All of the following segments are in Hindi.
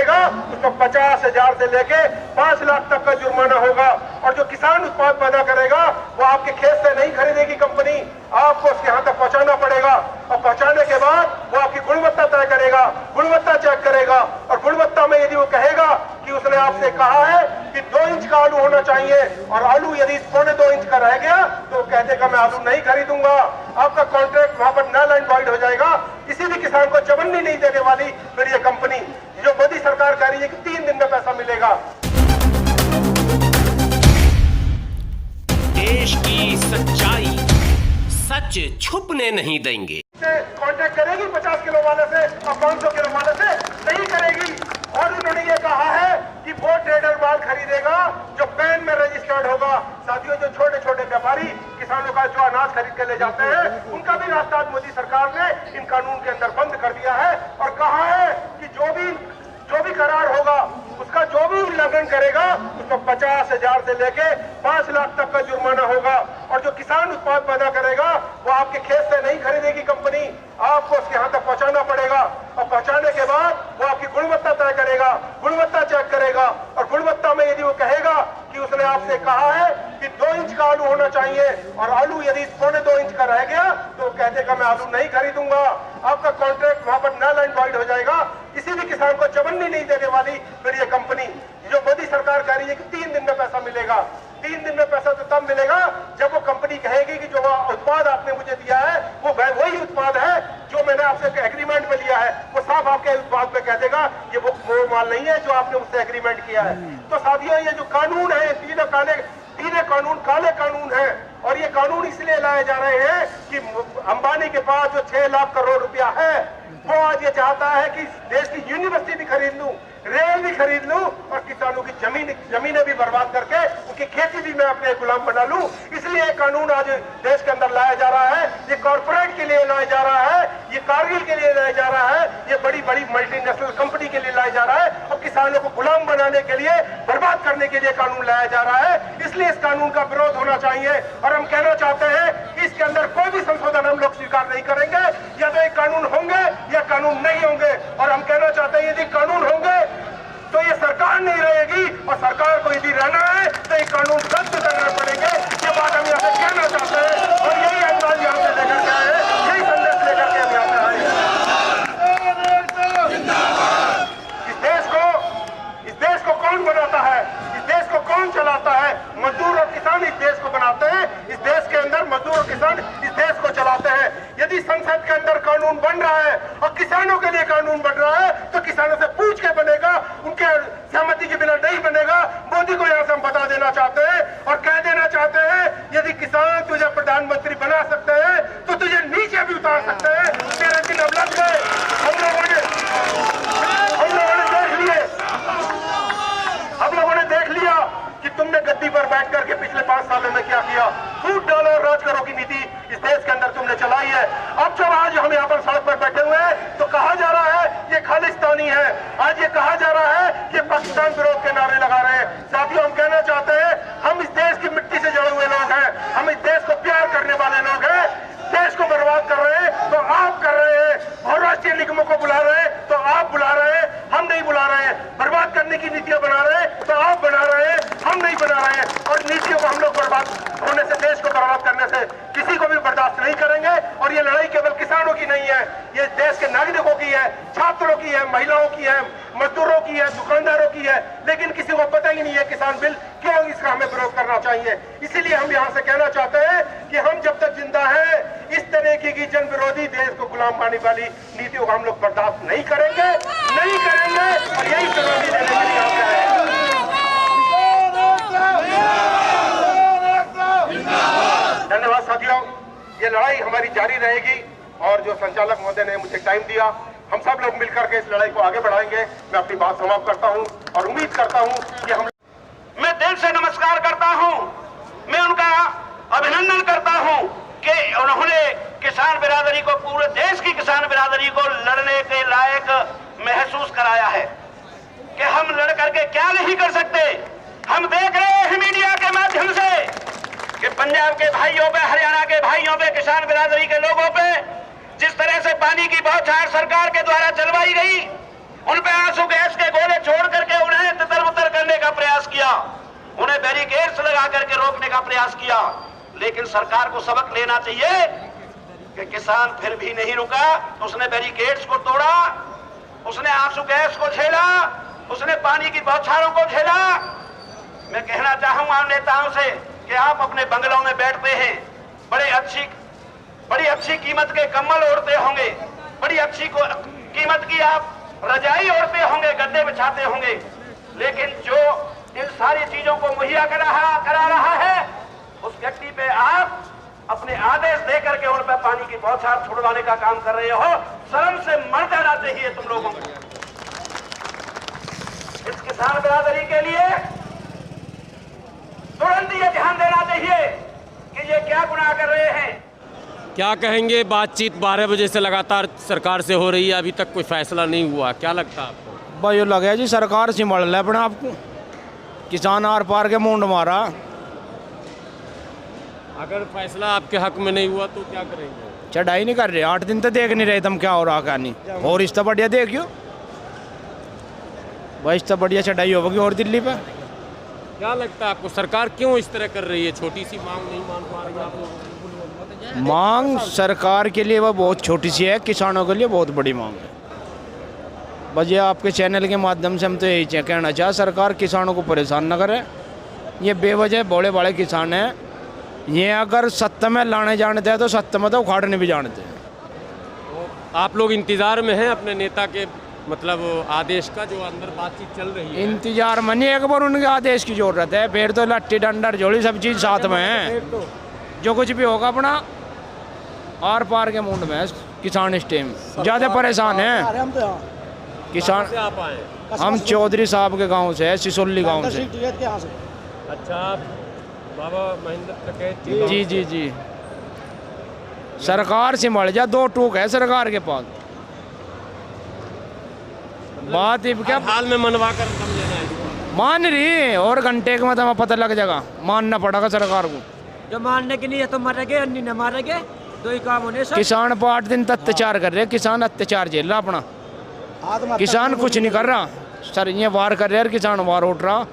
करेगा उसको 50,000 से लेके 5 लाख तक का जुर्माना होगा। और जो किसान उत्पाद पैदा करेगा वो आपके खेत से नहीं खरीदेगी कंपनी, आपको उसके यहाँ तक पहुंचाना पड़ेगा। और पहुंचाने के बाद वो आपकी गुणवत्ता तय करेगा, गुणवत्ता चेक करेगा। और गुणवत्ता में यदि वो कहेगा कि उसने आपसे कहा है कि 2 इंच का आलू होना चाहिए और आलू यदि 2.25 इंच का रह गया तो कह देगा मैं आलू नहीं खरीदूंगा, आपका कॉन्ट्रैक्ट वहां पर नल एंड वॉइड हो जाएगा। किसी भी किसान को चवन्नी नहीं देने वाली फिर ये कंपनी। जो मोदी सरकार कह रही है कि 3 दिन में पैसा मिलेगा। देश की सच्चाई सच छुपने नहीं देंगे। कॉन्ट्रैक्ट करेगी 50 किलो वाले से और 500 किलो वाले से नहीं करेगी। और उन्होंने ये कहा है कि वो ट्रेडर माल खरीदेगा जो पैन में रजिस्टर्ड होगा। साथियों, जो छोटे छोटे व्यापारी किसानों का जो अनाज खरीद के ले जाते हैं उनका भी रास्ता आज मोदी सरकार ने इन कानून के अंदर बंद कर दिया है और कहा है कि जो भी करार होगा उसका जो भी उल्लंघन करेगा उसको 50,000 से लेके 5 लाख तक का जुर्माना होगा। और जो किसान उत्पाद पैदा करेगा वो आपके खेत से नहीं खरीदेगी कंपनी, आपको उसके यहाँ तक पहुंचाना पड़ेगा। और पहुंचाने के बाद वो आपकी गुणवत्ता तय करेगा, गुणवत्ता चेक करेगा। और गुणवत्ता में यदि वो कहेगा कि उसने आपसे कहा है कि 2 इंच का आलू होना चाहिए और आलू यदि 2.25 इंच का रह गया तो कह देगा मैं आलू नहीं खरीदूंगा, आपका कॉन्ट्रैक्ट वहां पर नल एंड वॉइड हो जाएगा। किसी भी किसान को चवन्नी नहीं देने वाली फिर ये कंपनी। जो मोदी सरकार कह रही है कि 3 दिन में पैसा मिलेगा, 3 दिन में पैसा तो तब मिलेगा जब वो कंपनी कहेगी कि जो उत्पाद आपने मुझे दिया है वो वही उत्पाद है जो मैंने आपसे एग्रीमेंट में लिया है। वो साफ आपके उत्पाद में कह देगा ये वो माल नहीं है जो आपने मुझसे एग्रीमेंट किया है। तो साथियों, ये जो कानून है तीनों कानून काले कानून है। और ये कानून इसलिए लाए जा रहे हैं कि अंबानी के पास जो 6 लाख करोड़ रुपया है वो आज ये चाहता है कि देश की यूनिवर्सिटी भी खरीद लूं, रेल भी खरीद लूं और किसानों की जमीनें भी बर्बाद करके उनकी खेती भी मैं अपने गुलाम बना लूं। इसलिए कानून आज देश के अंदर लाया जा रहा है। ये कॉर्पोरेट के लिए लाया जा रहा है, ये कारगिल के लिए लाया जा रहा है, ये बड़ी बड़ी मल्टीनेशनल कंपनी के लिए लाया जा रहा है और किसानों को गुलाम बनाने के लिए, बर्बाद करने के लिए कानून लाया जा रहा है। इसलिए इस कानून का विरोध होना चाहिए। और हम कहना चाहते हैं इसके अंदर कोई भी संशोधन हम लोग स्वीकार नहीं करेंगे। या तो ये कानून होंगे या कानून नहीं होंगे। और हम कहना चाहते हैं यदि कानून होंगे तो ये सरकार नहीं रहेगी और सरकार को यदि रहना है तो ये कानून रद्द करने पड़ेंगे। ये बात हम यहाँ से कहना चाहते हैं और यही अंदाज यहाँ से लेकर के आए, यही संदेश लेकर के हम यहाँ से आए। इस देश को कौन बनाता है? इस देश को कौन चलाता है? मजदूर और किसान इस देश को बनाते हैं। इस देश के अंदर मजदूर और किसान इस देश को चलाते हैं। यदि संसद के अंदर कानून बन रहा है और किसानों के लिए कानून बन रहा है तो किसानों से पूछ के बनेगा, उनके सहमति के बिना नहीं बनेगा। मोदी को यहाँ से हम बता देना चाहते हैं और कह देना चाहते हैं यदि किसान तुझे प्रधानमंत्री बना सकते हैं तो तुझे नीचे भी उतार सकते हैं। तेरे दिन अब लग गए। हम लोगों ने देख लिया कि तुमने गद्दी पर बैठ करके पिछले 5 सालों में क्या किया। फूट डालो और राज करो की नीति इस देश के अंदर तुमने चलाई है। अब जब आज हम यहाँ पर सड़क पर बैठे हुए हैं तो कहा जा रहा है ये खालिस्तानी है, आज ये कहा जा रहा है कि पाकिस्तान विरोध के नारे लगा रहे हैं। साथियों, हम कहना चाहते हैं हम इस देश की मिट्टी से जुड़े हुए लोग हैं, हम इस देश को प्यार करने वाले लोग हैं। देश को बर्बाद कर रहे हैं तो आप कर रहे हैं, बहुराष्ट्रीय निगमों को बुला रहे हैं तो आप बुला रहे हैं, हम नहीं बुला रहे हैं। बर्बाद करने की नीतियां बना रहे हैं तो आप बना रहे हैं, हम नहीं बना रहे हैं। और नीतियों को हम लोग बर्बाद होने से, देश को बर्बाद करने से किसी को भी बर्दाश्त नहीं करेंगे। और ये लड़ाई केवल किसानों की नहीं है, ये देश के नागरिकों की है, छात्रों की है, महिलाओं की है, मजदूरों की है, दुकानदारों की है। लेकिन किसी को पता ही नहीं है किसान बिल क्यों इसका हमें विरोध करना चाहिए। इसीलिए हम यहाँ से कहना चाहते हैं कि हम जब तक जिंदा है इस तरह की जन विरोधी, देश को गुलाम बनाने वाली नीतियों को हम लोग बर्दाश्त नहीं करेंगे और यही चुनौती देने के लिए हम आए हैं। धन्यवाद साथियों, ये लड़ाई हमारी जारी रहेगी और जो संचालक महोदय ने मुझे टाइम दिया, हम सब लोग मिलकर के इस लड़ाई को आगे बढ़ाएंगे। मैं अपनी बात समाप्त करता हूं और उम्मीद करता हूं कि हम, मैं दिल से नमस्कार करता हूं, मैं उनका अभिनंदन करता हूं कि उन्होंने किसान बिरादरी को, पूरे देश की किसान बिरादरी को लड़ने के लायक महसूस कराया है कि हम लड़ करके क्या नहीं कर सकते। हम देख रहे हैं मीडिया के माध्यम से कि पंजाब के भाइयों पे, हरियाणा के भाइयों पे, किसान बिरादरी के लोगों पे जिस तरह से पानी की बौछार सरकार के द्वारा चलवाई गई, उन पे आंसू गैस के बोले छोड़ करके उन्हें तितर-बितर करने का प्रयास किया, उन्हें बैरिकेड्स लगा करके रोकने का प्रयास किया। लेकिन सरकार को सबक लेना चाहिए कि किसान फिर भी नहीं रुका। उसने बैरिकेड्स को तोड़ा, उसने आंसू गैस को झेला, उसने पानी की बौछारों को झेला। मैं कहना चाहूंगा नेताओं से कि आप अपने बंगलों में बैठते हैं, बड़ी अच्छी कीमत के कंबल ओढ़ते होंगे, बड़ी अच्छी कीमत की आप रजाई ओढ़ते होंगे, गद्दे बिछाते होंगे, लेकिन जो इन सारी चीजों को मुहैया करा रहा है, उस व्यक्ति पे आप अपने आदेश देकर के उन पर पानी की बौछार छुड़वाने का काम कर रहे हो। शर्म से मर जाना चाहिए तुम लोगों को। इस किसान बिरादरी के लिए तुरंत ये ध्यान देना चाहिए कि ये क्या गुनाह कर रहे हैं। क्या कहेंगे, बातचीत 12 बजे से लगातार सरकार से हो रही है, अभी तक कोई फैसला नहीं हुआ, क्या लगता है आपको? भाई लगे जी सरकार सिमड़ ले अपने आपको, किसान आर पार के मुंड मारा। अगर फैसला आपके हक में नहीं हुआ तो क्या करेंगे? चढ़ाई नहीं कर रहे, 8 दिन तो देख नहीं रहे तुम क्या हो रहा क्या नहीं। और इससे बढ़िया देखियो भाई, इससे बढ़िया चढ़ाई होगी और दिल्ली पे। क्या लगता है आपको, सरकार क्यों इस तरह कर रही है? छोटी सी मांग नहीं मान पा रही आप लोग? मांग सरकार के लिए वह बहुत छोटी सी है, किसानों के लिए बहुत बड़ी मांग है। बस ये आपके चैनल के माध्यम से हम तो यही कहना चाहे, सरकार किसानों को परेशान न करे। ये बेवजह बड़े बड़े किसान हैं, ये अगर सत्ता में लाने जानते हैं तो सत्ता में तो उखाड़ने भी जानते हैं। आप लोग इंतजार में हैं अपने नेता के मतलब आदेश का, जो अंदर बातचीत चल रही है? इंतजार में नहीं, एक बार उनके आदेश की जरूरत है, फिर तो लट्टी डंडर जोड़ी सब चीज़ साथ में है। जो कुछ भी होगा अपना आर पार के मुंड में किसान इस टाइम ज़्यादा परेशान हैं किसान। से आप आए? हम चौधरी साहब के गांव से है, सिसोली गांव से। अच्छा, बाबा महेंद्र टिकैत जी जी जी। सरकार से मर जा, 2 टूक है सरकार के पास। बात ही क्या हाल में मनवा कर समझना है? मान रही और घंटे के में हमें पता लग जाएगा, मानना पड़ेगा सरकार को। जो मारने के लिए तो मरेंगे, अन्य न मारेंगे, दो ही काम होने। किसान पर 8 दिन तक अत्याचार कर रहे हैं, किसान अत्याचार झेल रहा अपना, किसान कुछ नहीं कर रहा। सर ये वार कर रहे हैं, किसान वार उठ रहा।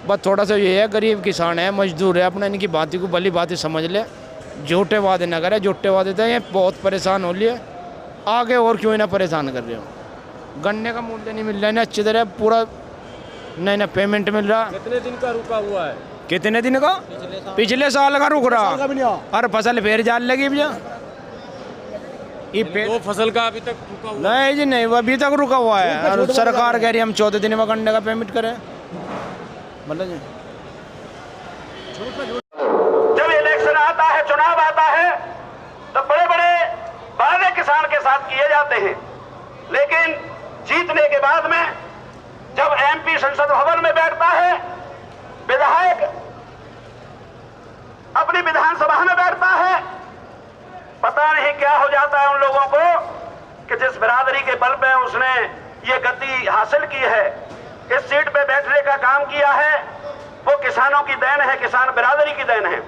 बस थोड़ा सा ये है, गरीब किसान है, मजदूर है, अपना इनकी बात को भली बात समझ ले, झूठे वादे न करे। झूठे वादे थे, ये बहुत परेशान हो लिए, आगे और क्यों ना परेशान कर रहे हो। गन्ने का मूल्य नहीं मिल रहा है ना अच्छी तरह, पूरा नहीं ना पेमेंट मिल रहा। कितने दिन का रुका हुआ है? कितने दिन का? पिछले साल का रुक रहा, हर फसल फेर जाल लगी भैया। ये 2 फसल का अभी तक रुका हुआ? नहीं जी नहीं, वो अभी तक रुका हुआ है। और सरकार कह रही है हम 14 दिन में गन्ने का पेमेंट करें, मतलब जी। जब इलेक्शन आता है, चुनाव आता है, तो बड़े बड़े वादे किसान के साथ किए जाते हैं, लेकिन जीतने के बाद में जब एमपी संसद भवन में बैठता है, विधायक अपनी विधानसभा में बैठता है, पता नहीं क्या हो जाता है उन लोगों को कि जिस बिरादरी के बल पे उसने ये गद्दी हासिल की है, इस सीट पे बैठने का काम किया है, वो किसानों की देन है, किसान बिरादरी की देन है।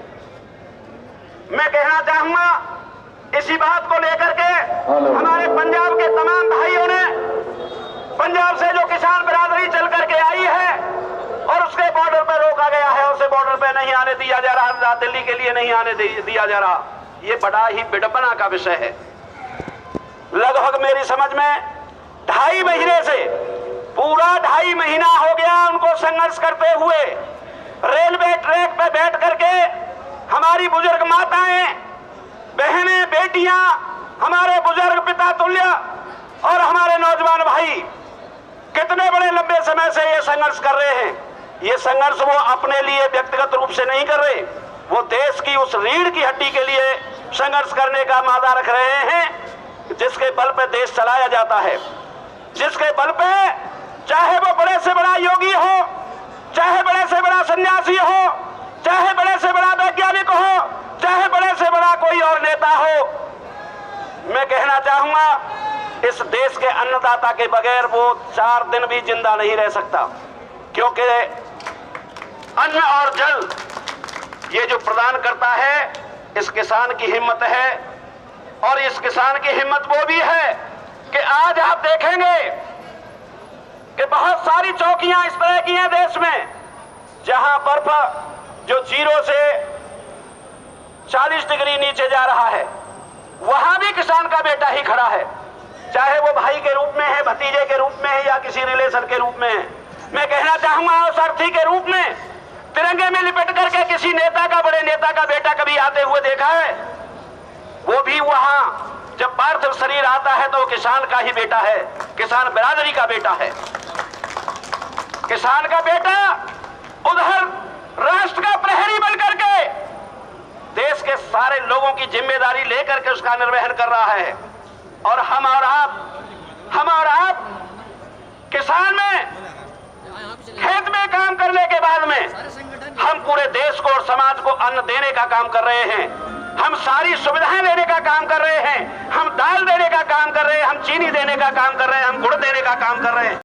मैं कहना चाहूंगा इसी बात को लेकर के हमारे पंजाब के तमाम भाइयों ने, पंजाब से जो किसान बिरादरी चल करके आई है और उसके बॉर्डर पर रोका गया है, उसे बॉर्डर पर नहीं आने दिया जा रहा, दिल्ली के लिए नहीं आने दिया जा रहा, ये बड़ा ही विडंबना का विषय है। लगभग मेरी समझ में 2.5 महीने से, पूरा 2.5 महीना हो गया उनको संघर्ष करते हुए। रेलवे ट्रैक पर बैठ करके हमारी बुजुर्ग माताएं, बहनें, बेटियां, हमारे बुजुर्ग पिता तुल्य और हमारे नौजवान भाई कितने बड़े लंबे समय से ये संघर्ष कर रहे हैं। ये संघर्ष वो अपने लिए व्यक्तिगत रूप से नहीं कर रहे, वो देश की उस रीढ़ की हड्डी के लिए संघर्ष करने का मादा रख रहे हैं, जिसके बल पे देश चलाया जाता है, जिसके बल पे चाहे वो बड़े से बड़ा योगी हो, चाहे बड़े से बड़ा सन्यासी हो, चाहे बड़े से बड़ा वैज्ञानिक हो, चाहे बड़े से बड़ा कोई और नेता हो। मैं कहना चाहूंगा इस देश के अन्नदाता के बगैर वो 4 दिन भी जिंदा नहीं रह सकता, क्योंकि अन्न और जल ये जो प्रदान करता है इस किसान की हिम्मत है। और इस किसान की हिम्मत वो भी है कि आज आप देखेंगे कि बहुत सारी चौकियां इस तरह की हैं देश में जहां बर्फ जो 0 से 40 डिग्री नीचे जा रहा है, वहां भी किसान का बेटा ही खड़ा है, चाहे वो भाई के रूप में है, भतीजे के रूप में है या किसी रिलेशन के रूप में है। मैं कहना चाहूंगा उस अर्थी के रूप में तिरंगे में लिपट करके किसी नेता का, बड़े नेता का बेटा कभी आते हुए देखा है? वो भी वहां जब पार्थिव शरीर आता है तो वो किसान का ही बेटा है, किसान बिरादरी का बेटा है। किसान का बेटा उधर राष्ट्र का प्रहरी बन करके देश के सारे लोगों की जिम्मेदारी लेकर के उसका निर्वहन कर रहा है। और हम और आप किसान में, खेत में काम करने के बाद में हम पूरे देश को और समाज को अन्न देने का काम कर रहे हैं, हम सारी सुविधाएं देने का काम कर रहे हैं, हम दाल देने का काम कर रहे हैं, हम चीनी देने का काम कर रहे हैं, हम गुड़ देने का काम कर रहे हैं।